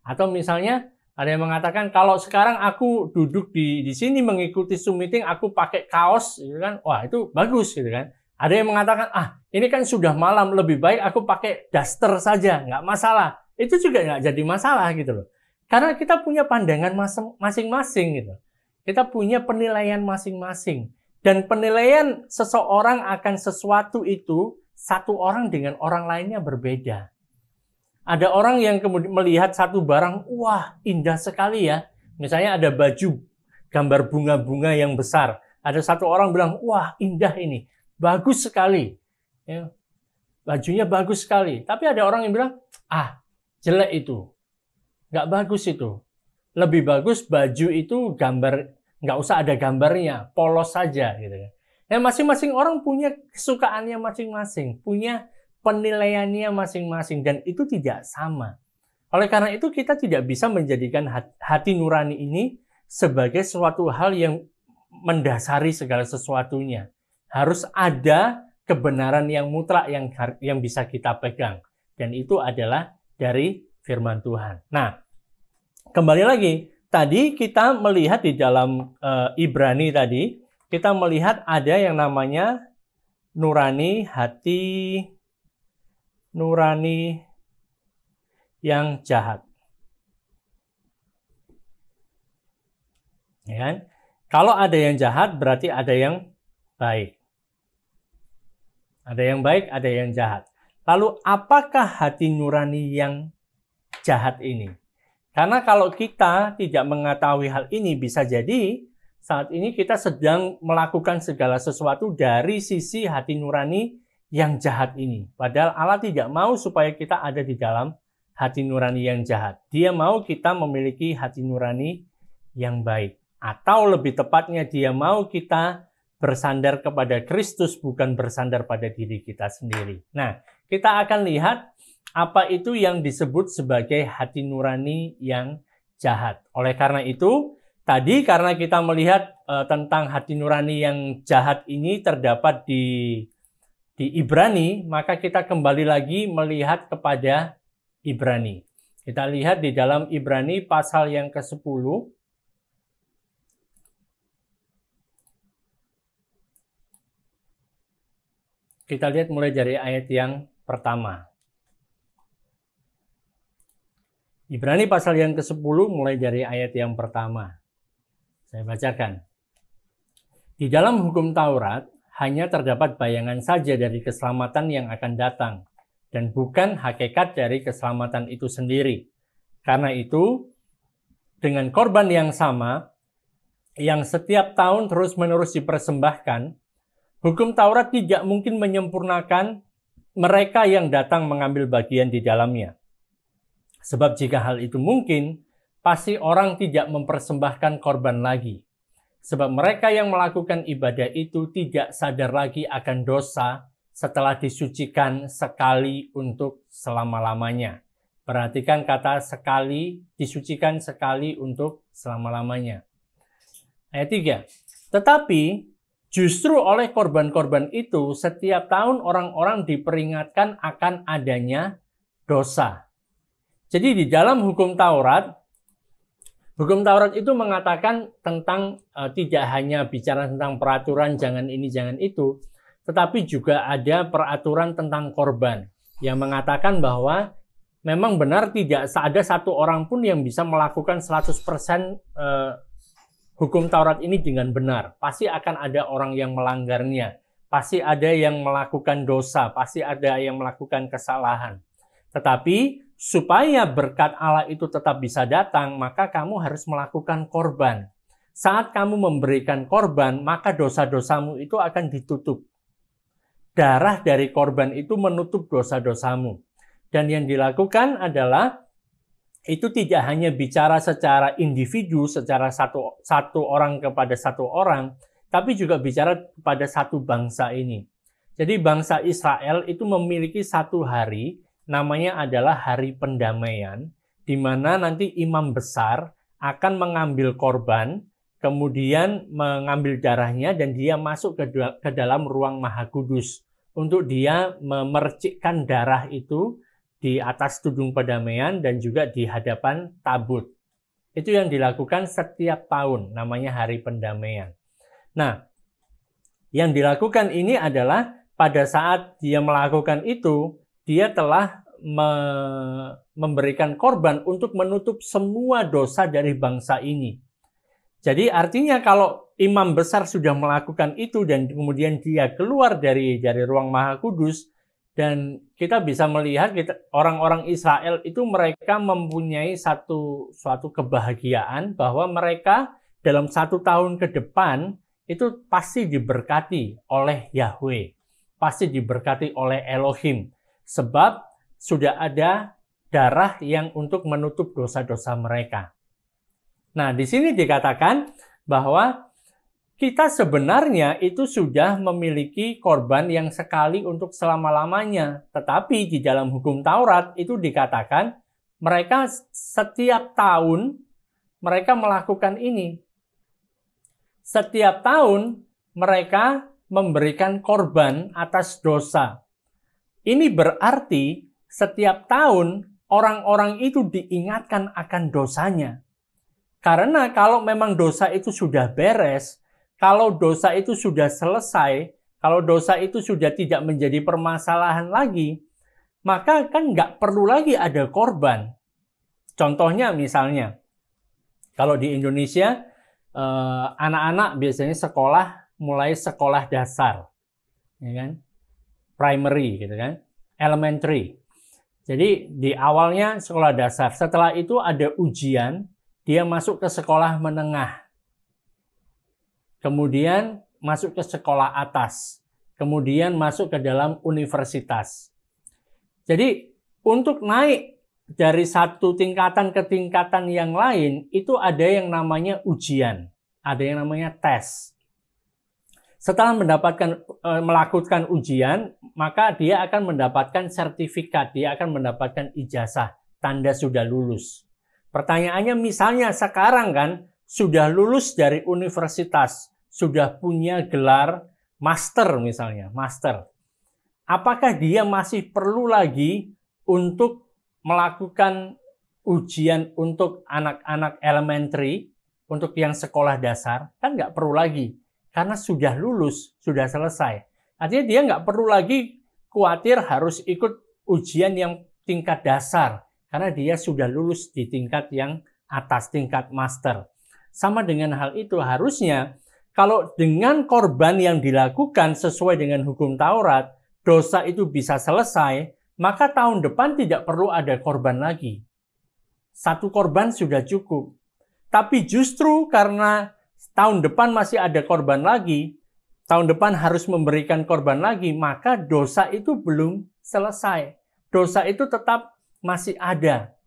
Atau misalnya ada yang mengatakan kalau sekarang aku duduk di sini mengikuti Zoom meeting, aku pakai kaos, gitu kan? Wah, itu bagus, gitu kan? Ada yang mengatakan, ini kan sudah malam, lebih baik aku pakai daster saja, nggak masalah. Itu juga nggak jadi masalah, gitu loh. Karena kita punya pandangan masing-masing, gitu. Kita punya penilaian masing-masing. Dan penilaian seseorang akan sesuatu itu, satu orang dengan orang lainnya berbeda. Ada orang yang kemudian melihat satu barang, wah indah sekali ya. Misalnya ada baju, gambar bunga-bunga yang besar. Ada satu orang bilang, wah indah ini, bagus sekali. Ya, bajunya bagus sekali. Tapi ada orang yang bilang, jelek itu, nggak bagus itu. Lebih bagus baju itu gambar, nggak usah ada gambarnya, polos saja. Gitu. Ya, masing-masing orang punya kesukaannya masing-masing, punya penilaiannya masing-masing, dan itu tidak sama. Oleh karena itu kita tidak bisa menjadikan hati nurani ini sebagai suatu hal yang mendasari segala sesuatunya. Harus ada kebenaran yang mutlak yang bisa kita pegang, dan itu adalah dari firman Tuhan. Nah, kembali lagi, tadi kita melihat di dalam Ibrani tadi, kita melihat ada yang namanya nurani, hati nurani yang jahat. Ya kan? Kalau ada yang jahat, berarti ada yang baik. Ada yang baik, ada yang jahat. Lalu apakah hati nurani yang jahat ini? Karena kalau kita tidak mengetahui hal ini, bisa jadi saat ini kita sedang melakukan segala sesuatu dari sisi hati nurani yang jahat ini. Padahal Allah tidak mau supaya kita ada di dalam hati nurani yang jahat. Dia mau kita memiliki hati nurani yang baik. Atau lebih tepatnya dia mau kita bersandar kepada Kristus, bukan bersandar pada diri kita sendiri. Nah, kita akan lihat apa itu yang disebut sebagai hati nurani yang jahat. Oleh karena itu, tadi karena kita melihat tentang hati nurani yang jahat ini terdapat di Ibrani, maka kita kembali lagi melihat kepada Ibrani. Kita lihat di dalam Ibrani pasal yang ke-10. Kita lihat mulai dari ayat yang pertama. Ibrani pasal yang ke-10 mulai dari ayat yang pertama. Saya bacakan. Di dalam hukum Taurat, hanya terdapat bayangan saja dari keselamatan yang akan datang, dan bukan hakikat dari keselamatan itu sendiri. Karena itu, dengan korban yang sama, yang setiap tahun terus-menerus dipersembahkan, hukum Taurat tidak mungkin menyempurnakan mereka yang datang mengambil bagian di dalamnya. Sebab jika hal itu mungkin, pasti orang tidak mempersembahkan korban lagi. Sebab mereka yang melakukan ibadah itu tidak sadar lagi akan dosa setelah disucikan sekali untuk selama-lamanya. Perhatikan kata sekali, disucikan sekali untuk selama-lamanya. Ayat 3. Tetapi justru oleh korban-korban itu, setiap tahun orang-orang diperingatkan akan adanya dosa. Jadi di dalam hukum Taurat itu mengatakan tentang tidak hanya bicara tentang peraturan jangan ini, jangan itu, tetapi juga ada peraturan tentang korban yang mengatakan bahwa memang benar tidak ada satu orang pun yang bisa melakukan 100% hukum Taurat ini dengan benar. Pasti akan ada orang yang melanggarnya, pasti ada yang melakukan dosa, pasti ada yang melakukan kesalahan. Tetapi supaya berkat Allah itu tetap bisa datang, maka kamu harus melakukan korban. Saat kamu memberikan korban, maka dosa-dosamu itu akan ditutup. Darah dari korban itu menutup dosa-dosamu. Dan yang dilakukan adalah, itu tidak hanya bicara secara individu, secara satu orang kepada satu orang, tapi juga bicara kepada satu bangsa ini. Jadi bangsa Israel itu memiliki satu hari, namanya adalah hari pendamaian, di mana nanti imam besar akan mengambil korban, kemudian mengambil darahnya, dan dia masuk ke dalam ruang maha kudus untuk dia memercikkan darah itu di atas tudung pendamaian dan juga di hadapan tabut. Itu yang dilakukan setiap tahun, namanya Hari Pendamaian. Nah, yang dilakukan ini adalah pada saat dia melakukan itu, dia telah memberikan korban untuk menutup semua dosa dari bangsa ini. Jadi artinya kalau imam besar sudah melakukan itu dan kemudian dia keluar dari ruang Maha Kudus, dan kita bisa melihat orang-orang Israel itu mereka mempunyai suatu kebahagiaan bahwa mereka dalam 1 tahun ke depan itu pasti diberkati oleh Yahweh, pasti diberkati oleh Elohim, sebab sudah ada darah yang untuk menutup dosa-dosa mereka. Nah, di sini dikatakan bahwa kita sebenarnya itu sudah memiliki korban yang sekali untuk selama-lamanya. Tetapi di dalam hukum Taurat itu dikatakan mereka setiap tahun mereka melakukan ini. Setiap tahun mereka memberikan korban atas dosa. Ini berarti setiap tahun orang-orang itu diingatkan akan dosanya. Karena kalau memang dosa itu sudah beres, kalau dosa itu sudah selesai, kalau dosa itu sudah tidak menjadi permasalahan lagi, maka kan nggak perlu lagi ada korban. Contohnya misalnya, kalau di Indonesia, anak-anak biasanya mulai sekolah dasar, ya kan? Primary gitu kan, elementary. Jadi di awalnya sekolah dasar, setelah itu ada ujian, dia masuk ke sekolah menengah. Kemudian masuk ke sekolah atas, kemudian masuk ke dalam universitas. Jadi untuk naik dari satu tingkatan ke tingkatan yang lain, itu ada yang namanya ujian, ada yang namanya tes. Setelah melakukan ujian, maka dia akan mendapatkan sertifikat, dia akan mendapatkan ijazah, tanda sudah lulus. Pertanyaannya misalnya sekarang kan, sudah lulus dari universitas, sudah punya gelar master misalnya, master. Apakah dia masih perlu lagi untuk melakukan ujian untuk anak-anak elementary, untuk yang sekolah dasar? Kan nggak perlu lagi, karena sudah lulus, sudah selesai. Artinya dia nggak perlu lagi khawatir harus ikut ujian yang tingkat dasar, karena dia sudah lulus di tingkat yang atas, tingkat master. Sama dengan hal itu, harusnya kalau dengan korban yang dilakukan sesuai dengan hukum Taurat, dosa itu bisa selesai, maka tahun depan tidak perlu ada korban lagi. Satu korban sudah cukup. Tapi justru karena tahun depan masih ada korban lagi, tahun depan harus memberikan korban lagi, maka dosa itu belum selesai. Dosa itu tetap masih ada.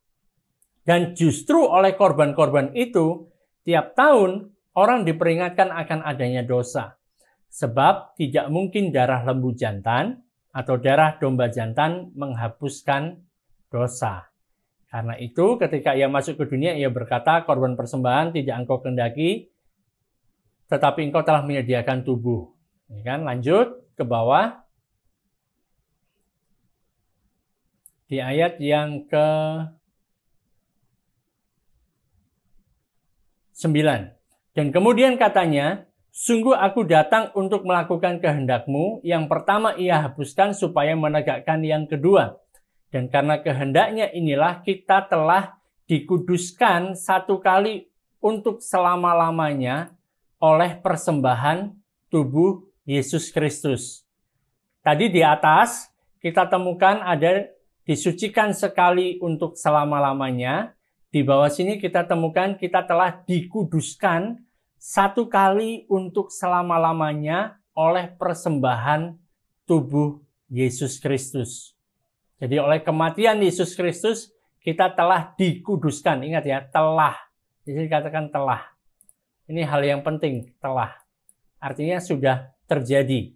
Dan justru oleh korban-korban itu, tiap tahun orang diperingatkan akan adanya dosa. Sebab tidak mungkin darah lembu jantan atau darah domba jantan menghapuskan dosa. Karena itu ketika ia masuk ke dunia, ia berkata, korban persembahan tidak engkau kehendaki, tetapi engkau telah menyediakan tubuh. Ya kan? Lanjut ke bawah. Di ayat yang ke-9. Dan kemudian katanya, sungguh aku datang untuk melakukan kehendakmu. Yang pertama ia hapuskan supaya menegakkan yang kedua. Dan karena kehendaknya inilah kita telah dikuduskan satu kali untuk selama-lamanya oleh persembahan tubuh Yesus Kristus. Tadi di atas kita temukan ada disucikan sekali untuk selama-lamanya. Di bawah sini kita temukan kita telah dikuduskan satu kali untuk selama-lamanya oleh persembahan tubuh Yesus Kristus. Jadi oleh kematian Yesus Kristus kita telah dikuduskan. Ingat ya, telah. Jadi dikatakan telah. Ini hal yang penting, telah. Artinya sudah terjadi.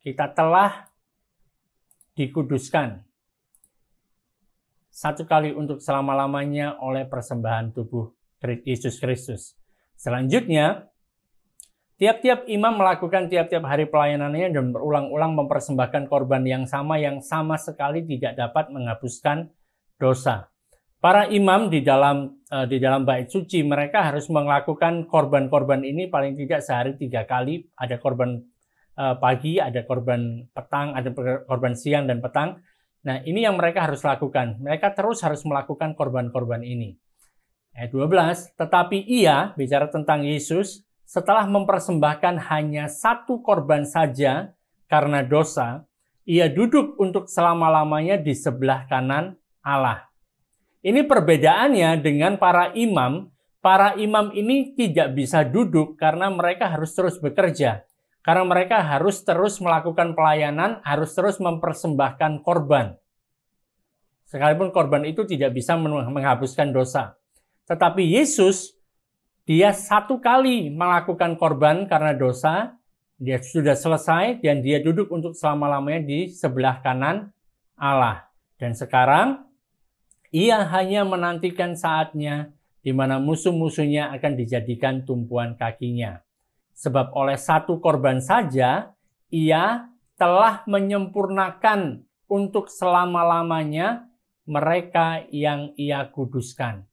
Kita telah dikuduskan satu kali untuk selama-lamanya oleh persembahan tubuh Yesus Kristus. Selanjutnya, Tiap-tiap imam melakukan tiap-tiap hari pelayanannya dan berulang-ulang mempersembahkan korban yang sama sekali tidak dapat menghapuskan dosa. Para imam di dalam bait suci mereka harus melakukan korban-korban ini paling tidak sehari 3 kali. Ada korban pagi, ada korban petang, ada korban siang dan petang. Nah, ini yang mereka harus lakukan. Mereka terus harus melakukan korban-korban ini. Ayat 12, tetapi ia, bicara tentang Yesus, setelah mempersembahkan hanya 1 korban saja karena dosa, ia duduk untuk selama-lamanya di sebelah kanan Allah. Ini perbedaannya dengan para imam. Para imam ini tidak bisa duduk karena mereka harus terus bekerja. Karena mereka harus terus melakukan pelayanan, harus terus mempersembahkan korban. Sekalipun korban itu tidak bisa menghapuskan dosa. Tetapi Yesus, dia 1 kali melakukan korban karena dosa, dia sudah selesai dan dia duduk untuk selama-lamanya di sebelah kanan Allah. Dan sekarang, ia hanya menantikan saatnya di mana musuh-musuhnya akan dijadikan tumpuan kakinya. Sebab oleh 1 korban saja, ia telah menyempurnakan untuk selama-lamanya mereka yang ia kuduskan.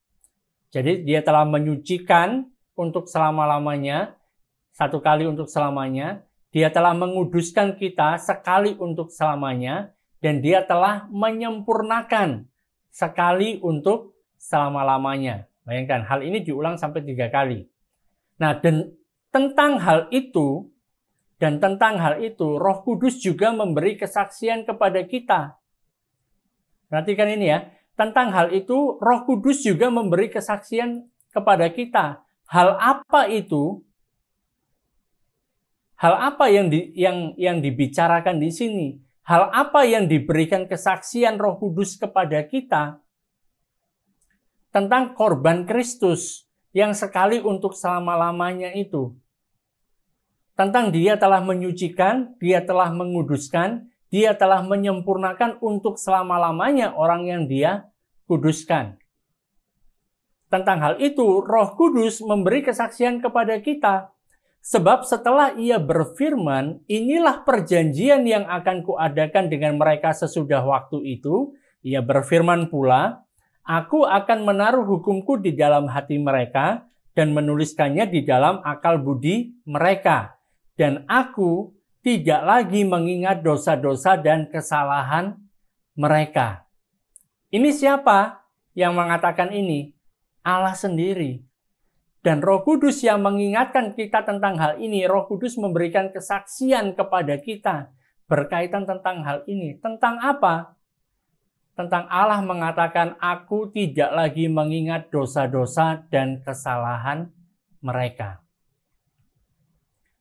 Jadi dia telah menyucikan untuk selama-lamanya, 1 kali untuk selamanya. Dia telah menguduskan kita sekali untuk selamanya. Dan dia telah menyempurnakan sekali untuk selama-lamanya. Bayangkan, hal ini diulang sampai 3 kali. Nah, dan tentang hal itu, Roh Kudus juga memberi kesaksian kepada kita. Perhatikan ini ya. Tentang hal itu, Roh Kudus juga memberi kesaksian kepada kita. Hal apa itu? Hal apa yang dibicarakan di sini? Hal apa yang diberikan kesaksian Roh Kudus kepada kita? Tentang korban Kristus yang sekali untuk selama-lamanya itu. Tentang dia telah menyucikan, dia telah menguduskan, dia telah menyempurnakan untuk selama-lamanya orang yang dia kuduskan. Tentang hal itu, Roh Kudus memberi kesaksian kepada kita. Sebab setelah ia berfirman, inilah perjanjian yang akan kuadakan dengan mereka sesudah waktu itu. Ia berfirman pula, aku akan menaruh hukumku di dalam hati mereka dan menuliskannya di dalam akal budi mereka. Dan aku tidak lagi mengingat dosa-dosa dan kesalahan mereka. Ini siapa yang mengatakan ini? Allah sendiri. Dan Roh Kudus yang mengingatkan kita tentang hal ini. Roh Kudus memberikan kesaksian kepada kita berkaitan tentang hal ini. Tentang apa? Tentang Allah mengatakan, aku tidak lagi mengingat dosa-dosa dan kesalahan mereka.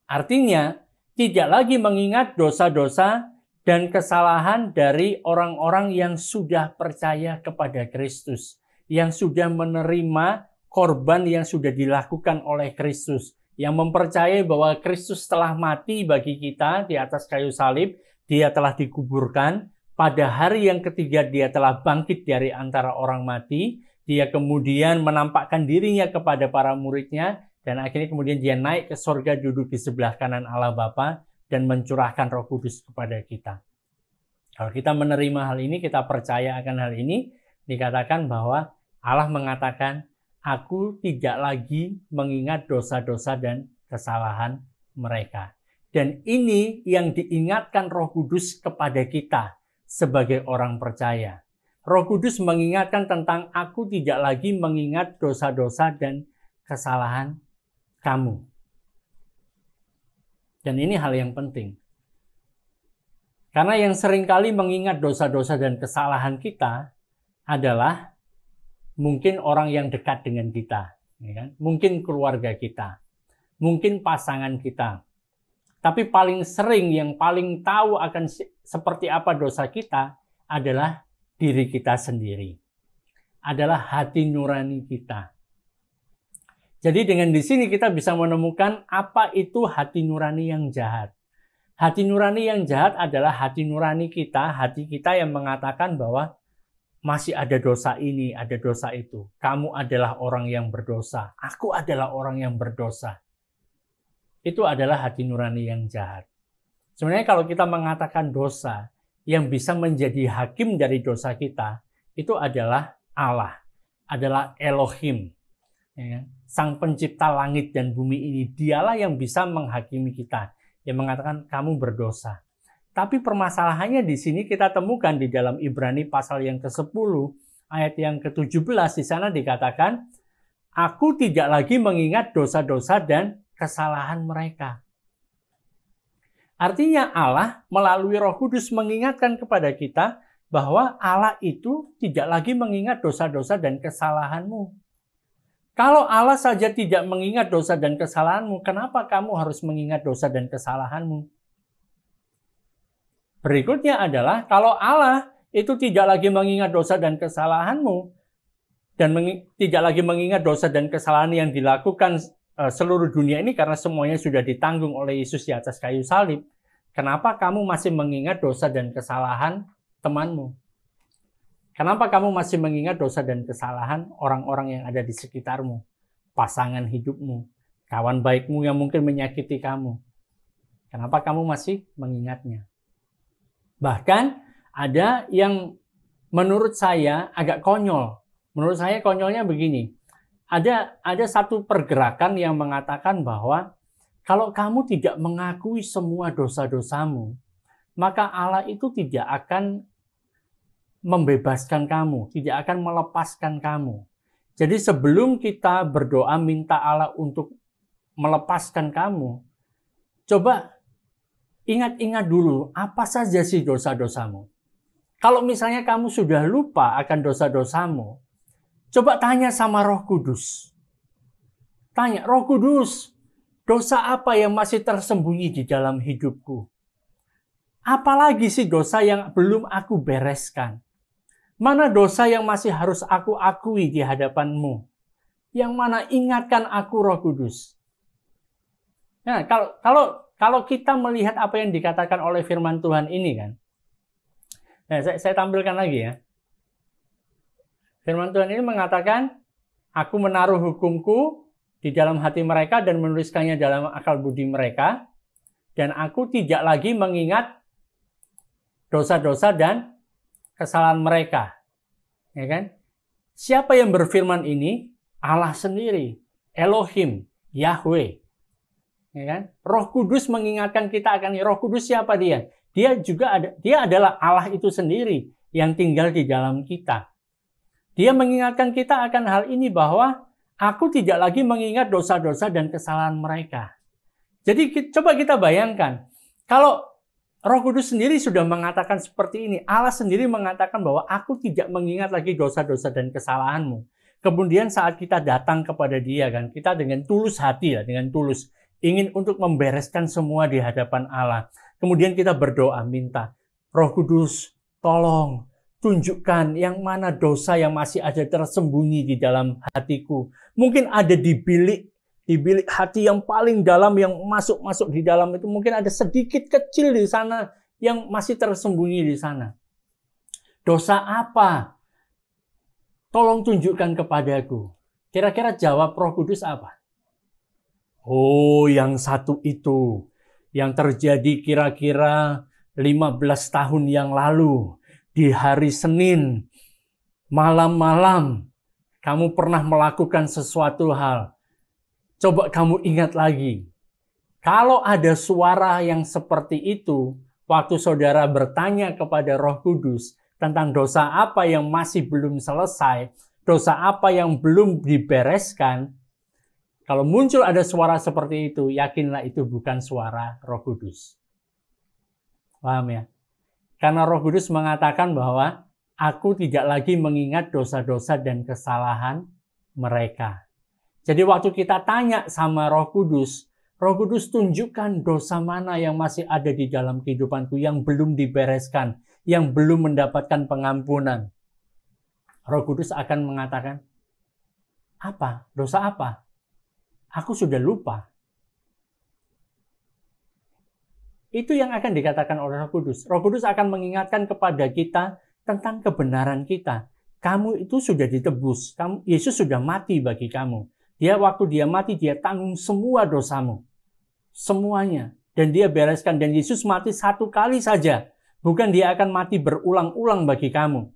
Artinya, tidak lagi mengingat dosa-dosa dan kesalahan dari orang-orang yang sudah percaya kepada Kristus, yang sudah menerima korban yang sudah dilakukan oleh Kristus, yang mempercayai bahwa Kristus telah mati bagi kita di atas kayu salib, dia telah dikuburkan, pada hari yang ketiga dia telah bangkit dari antara orang mati, dia kemudian menampakkan dirinya kepada para muridnya, dan akhirnya kemudian dia naik ke sorga, duduk di sebelah kanan Allah Bapa dan mencurahkan Roh Kudus kepada kita. Kalau kita menerima hal ini, kita percaya akan hal ini, dikatakan bahwa Allah mengatakan, aku tidak lagi mengingat dosa-dosa dan kesalahan mereka. Dan ini yang diingatkan Roh Kudus kepada kita sebagai orang percaya. Roh Kudus mengingatkan tentang aku tidak lagi mengingat dosa-dosa dan kesalahan kamu. Dan ini hal yang penting. Karena yang seringkali mengingat dosa-dosa dan kesalahan kita adalah mungkin orang yang dekat dengan kita, ya kan? Mungkin keluarga kita, mungkin pasangan kita. Tapi paling sering yang paling tahu akan seperti apa dosa kita adalah diri kita sendiri. Adalah hati nurani kita. Jadi dengan di sini kita bisa menemukan apa itu hati nurani yang jahat. Hati nurani yang jahat adalah hati nurani kita, hati kita yang mengatakan bahwa masih ada dosa ini, ada dosa itu. Kamu adalah orang yang berdosa. Aku adalah orang yang berdosa. itu adalah hati nurani yang jahat. Sebenarnya kalau kita mengatakan dosa, yang bisa menjadi hakim dari dosa kita, itu adalah Allah, adalah Elohim. Ya, Sang pencipta langit dan bumi ini, dialah yang bisa menghakimi kita, yang mengatakan kamu berdosa. Tapi permasalahannya di sini kita temukan di dalam Ibrani pasal yang ke-10, ayat yang ke-17, di sana dikatakan, aku tidak lagi mengingat dosa-dosa dan kesalahan mereka. Artinya Allah melalui Roh Kudus mengingatkan kepada kita bahwa Allah itu tidak lagi mengingat dosa-dosa dan kesalahanmu. Kalau Allah saja tidak mengingat dosa dan kesalahanmu, kenapa kamu harus mengingat dosa dan kesalahanmu? Berikutnya adalah, kalau Allah itu tidak lagi mengingat dosa dan kesalahanmu, dan tidak lagi mengingat dosa dan kesalahan yang dilakukan seluruh dunia ini karena semuanya sudah ditanggung oleh Yesus di atas kayu salib, kenapa kamu masih mengingat dosa dan kesalahan temanmu? Kenapa kamu masih mengingat dosa dan kesalahan orang-orang yang ada di sekitarmu, pasangan hidupmu, kawan baikmu yang mungkin menyakiti kamu? Kenapa kamu masih mengingatnya? Bahkan ada yang menurut saya agak konyol. Menurut saya konyolnya begini. Ada satu pergerakan yang mengatakan bahwa kalau kamu tidak mengakui semua dosa-dosamu, maka Allah itu tidak akan membebaskan kamu, tidak akan melepaskan kamu. Jadi sebelum kita berdoa minta Allah untuk melepaskan kamu, coba ingat-ingat dulu apa saja sih dosa-dosamu. Kalau misalnya kamu sudah lupa akan dosa-dosamu, coba tanya sama Roh Kudus. Tanya, Roh Kudus, dosa apa yang masih tersembunyi di dalam hidupku? Apalagi sih dosa yang belum aku bereskan? Mana dosa yang masih harus aku akui di hadapan-Mu? Yang mana ingatkan aku, Roh Kudus? Nah, kalau kita melihat apa yang dikatakan oleh firman Tuhan ini kan. Nah, saya tampilkan lagi ya. Firman Tuhan ini mengatakan, aku menaruh hukumku di dalam hati mereka dan menuliskannya dalam akal budi mereka. Dan aku tidak lagi mengingat dosa-dosa dan kesalahan mereka. Ya kan? Siapa yang berfirman ini? Allah sendiri. Elohim, Yahweh. Ya kan? Roh Kudus mengingatkan kita akan Roh Kudus siapa dia? Dia adalah Allah itu sendiri yang tinggal di dalam kita. Dia mengingatkan kita akan hal ini bahwa aku tidak lagi mengingat dosa-dosa dan kesalahan mereka. Jadi coba kita bayangkan, kalau Roh Kudus sendiri sudah mengatakan seperti ini, Allah sendiri mengatakan bahwa aku tidak mengingat lagi dosa-dosa dan kesalahanmu. Kemudian saat kita datang kepada Dia kan, kita dengan tulus hati ya, dengan tulus ingin untuk membereskan semua di hadapan Allah. Kemudian kita berdoa minta, Roh Kudus, tolong tunjukkan yang mana dosa yang masih ada tersembunyi di dalam hatiku. Mungkin ada di bilik hati yang paling dalam yang masuk di dalam itu. Mungkin ada sedikit kecil di sana yang masih tersembunyi di sana. Dosa apa? Tolong tunjukkan kepadaku. Kira-kira jawab Roh Kudus apa? Oh, yang satu itu. Yang terjadi kira-kira 15 tahun yang lalu. Di hari Senin, malam-malam, kamu pernah melakukan sesuatu hal. Coba kamu ingat lagi. Kalau ada suara yang seperti itu, waktu saudara bertanya kepada Roh Kudus tentang dosa apa yang masih belum selesai, dosa apa yang belum dibereskan, kalau muncul ada suara seperti itu, yakinlah itu bukan suara Roh Kudus. Paham ya? Karena Roh Kudus mengatakan bahwa aku tidak lagi mengingat dosa-dosa dan kesalahan mereka. Jadi waktu kita tanya sama Roh Kudus tunjukkan dosa mana yang masih ada di dalam kehidupanku yang belum dibereskan, yang belum mendapatkan pengampunan. Roh Kudus akan mengatakan, apa? Dosa apa? Aku sudah lupa. Itu yang akan dikatakan oleh Roh Kudus. Roh Kudus akan mengingatkan kepada kita tentang kebenaran kita. Kamu itu sudah ditebus. Yesus sudah mati bagi kamu. Waktu dia mati, dia tanggung semua dosamu. semuanya. Dan dia bereskan. Dan Yesus mati satu kali saja. Bukan dia akan mati berulang-ulang bagi kamu.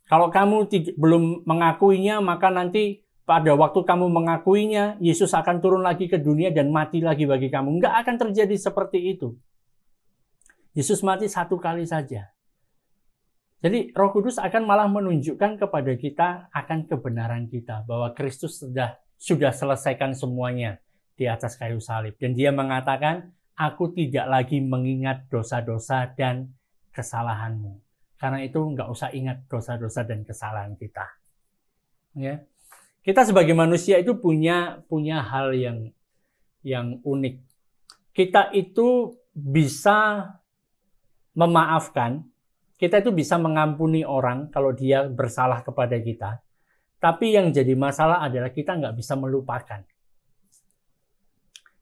Kalau kamu belum mengakuinya, maka nanti pada waktu kamu mengakuinya, Yesus akan turun lagi ke dunia dan mati lagi bagi kamu. Nggak akan terjadi seperti itu. Yesus mati satu kali saja. Jadi Roh Kudus akan malah menunjukkan kepada kita akan kebenaran kita. Bahwa Kristus sudah selesaikan semuanya di atas kayu salib. Dan dia mengatakan, aku tidak lagi mengingat dosa-dosa dan kesalahanmu. Karena itu nggak usah ingat dosa-dosa dan kesalahan kita. Ya. Kita sebagai manusia itu punya hal yang unik. Kita itu bisa memaafkan, kita itu bisa mengampuni orang kalau dia bersalah kepada kita. Tapi yang jadi masalah adalah kita nggak bisa melupakan.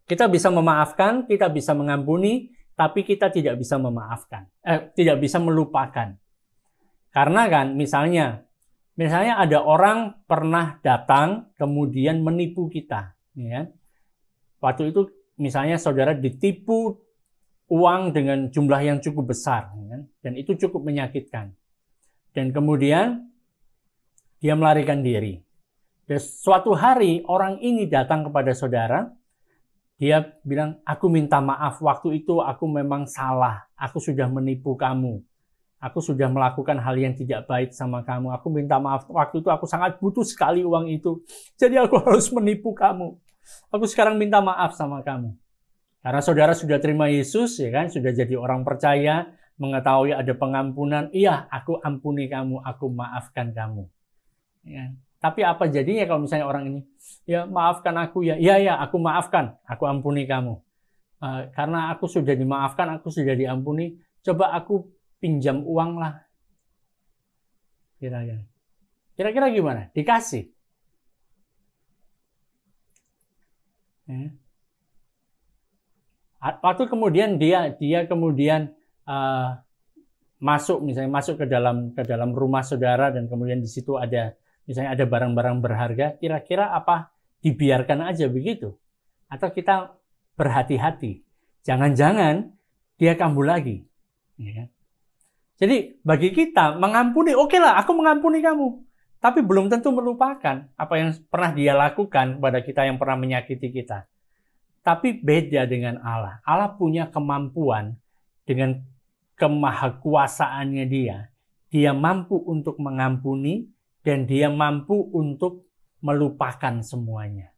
Kita bisa memaafkan, kita bisa mengampuni, tapi kita tidak bisa memaafkan, tidak bisa melupakan. Karena kan, misalnya ada orang pernah datang kemudian menipu kita, ya. Waktu itu misalnya saudara ditipu uang dengan jumlah yang cukup besar, ya, dan itu cukup menyakitkan. Dan kemudian dia melarikan diri. Dan suatu hari orang ini datang kepada saudara. Dia bilang, aku minta maaf, waktu itu aku memang salah. Aku sudah menipu kamu. Aku sudah melakukan hal yang tidak baik sama kamu. Aku minta maaf, waktu itu aku sangat butuh sekali uang itu. Jadi aku harus menipu kamu. Aku sekarang minta maaf sama kamu. Karena saudara sudah terima Yesus, ya kan, sudah jadi orang percaya, mengetahui ada pengampunan. Iya, aku ampuni kamu, aku maafkan kamu. Ya. Tapi apa jadinya kalau misalnya orang ini, ya maafkan aku ya, iya aku maafkan, aku ampuni kamu. Karena aku sudah dimaafkan, aku sudah diampuni, coba aku pinjam uang lah. Kira-kira gimana? Dikasih. Ya. Waktu kemudian dia kemudian masuk ke dalam rumah saudara dan kemudian di situ misalnya ada barang-barang berharga, kira-kira apa dibiarkan aja begitu? Atau kita berhati-hati? Jangan-jangan dia kambuh lagi. Ya. Jadi bagi kita mengampuni, oke lah, aku mengampuni kamu. Tapi belum tentu melupakan apa yang pernah dia lakukan pada kita yang pernah menyakiti kita. Tapi beda dengan Allah. Allah punya kemampuan dengan kemahakuasaannya dia. Dia mampu untuk mengampuni, dan dia mampu untuk melupakan semuanya.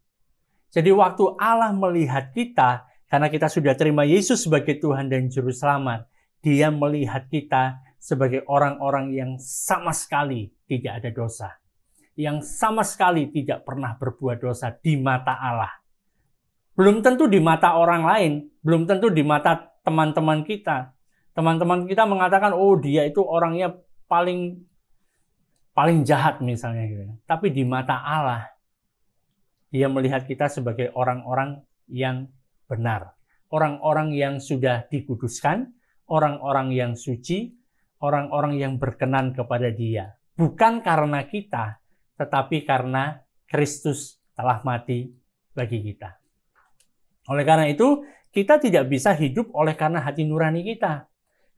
Jadi waktu Allah melihat kita, karena kita sudah terima Yesus sebagai Tuhan dan Juru Selamat, dia melihat kita sebagai orang-orang yang sama sekali tidak ada dosa. Yang sama sekali tidak pernah berbuat dosa di mata Allah. Belum tentu di mata orang lain, belum tentu di mata teman-teman kita. Teman-teman kita mengatakan, oh dia itu orangnya paling jahat misalnya gitu. Tapi di mata Allah, dia melihat kita sebagai orang-orang yang benar. Orang-orang yang sudah dikuduskan, orang-orang yang suci, orang-orang yang berkenan kepada dia. Bukan karena kita, tetapi karena Kristus telah mati bagi kita. Oleh karena itu, kita tidak bisa hidup oleh karena hati nurani kita.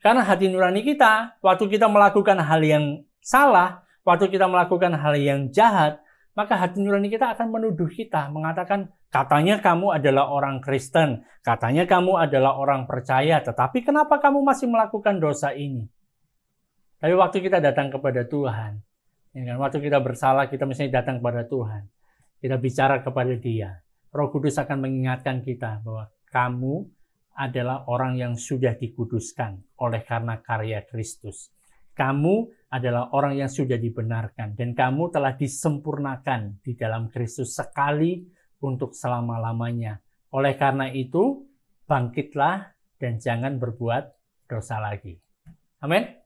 Karena hati nurani kita, waktu kita melakukan hal yang salah, waktu kita melakukan hal yang jahat, maka hati nurani kita akan menuduh kita, mengatakan, katanya kamu adalah orang Kristen, katanya kamu adalah orang percaya, tetapi kenapa kamu masih melakukan dosa ini? Tapi waktu kita datang kepada Tuhan, waktu kita bersalah, kita misalnya datang kepada Tuhan, kita bicara kepada Dia, Roh Kudus akan mengingatkan kita bahwa kamu adalah orang yang sudah dikuduskan oleh karena karya Kristus. Kamu adalah orang yang sudah dibenarkan dan kamu telah disempurnakan di dalam Kristus sekali untuk selama-lamanya. Oleh karena itu, bangkitlah dan jangan berbuat dosa lagi. Amin.